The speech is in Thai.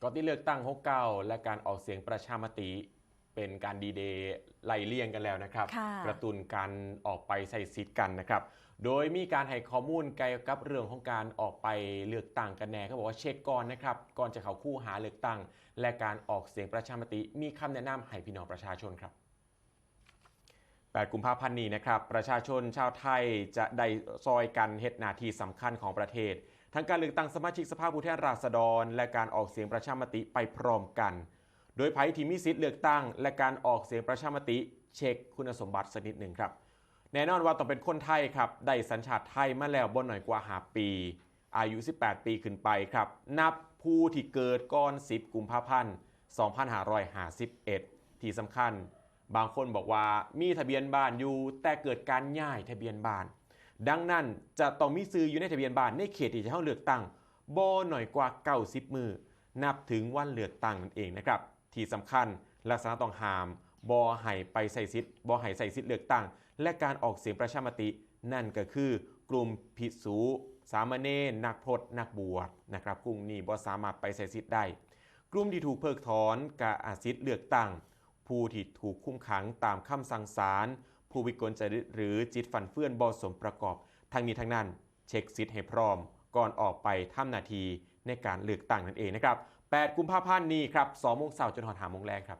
ก่อนที่เลือกตั้ง69และการออกเสียงประชามติเป็นการดีเดย์ไล่เลี่ยงกันแล้วนะครับค่ะกระตุ้นการออกไปใส่สิทธิ์กันนะครับโดยมีการให้ข้อมูลเกี่ยวกับเรื่องของการออกไปเลือกตั้งกันแน่เขาบอกว่าเช็คก่อนนะครับก่อนจะเข้าคู่หาเลือกตั้งและการออกเสียงประชามติมีคำแนะนำให้พี่น้องประชาชนครับ8 กุมภาพันธ์นี้นะครับประชาชนชาวไทยจะได้ซอยกันเฮ็ดหน้าที่สำคัญของประเทศทั้งการเลือกตั้งสมาชิกสภาผู้แทนราษฎรและการออกเสียงประชามติไปพร้อมกันโดยไผที่มีสิทธิ์เลือกตั้งและการออกเสียงประชามติเช็คคุณสมบัติสักนิดหนึ่งครับแน่นอนว่าต้องเป็นคนไทยครับได้สัญชาติไทยมาแล้วบ่น้อยกว่า5ปีอายุ18ปีขึ้นไปครับนับผู้ที่เกิดก่อน10 กุมภาพันธ์ 2551ที่สำคัญบางคนบอกว่ามีทะเบียนบ้านอยู่แต่เกิดการย้ายทะเบียนบ้านดังนั้นจะต้องมีซื้ออยู่ในทะเบียนบ้านในเขตที่จะเข้าเลือกตั้งบ่หน่อยกว่า90มือนับถึงวันเลือกตั้งนั่นเองนะครับที่สำคัญลักษณะต้องห้ามบ่ให้ไปใส่สิทธิ์บ่ให้ใส่สิทธิ์เลือกตั้งและการออกเสียงประชามตินั่นก็คือกลุ่มภิกษุสามเณรนักพรตนักบวชนะครับกลุ่มนี้บ่สามารถไปใส่สิทธิ์ได้กลุ่มที่ถูกเพิกถอนการสิทธิ์เลือกตั้งผู้ที่ถูกคุมขังตามคำสั่งศาลผู้วิกลจริตหรือจิตฟั่นเฟือนบ่สมประกอบทั้งนี้ทั้งนั้นเช็คสิทธิ์ให้พร้อมก่อนออกไปทำหน้าที่ในการเลือกตั้งนั่นเองนะครับ8 กุมภาพันธ์นี้ครับ2 โมงเช้าจนถึง5 โมงแลงครับ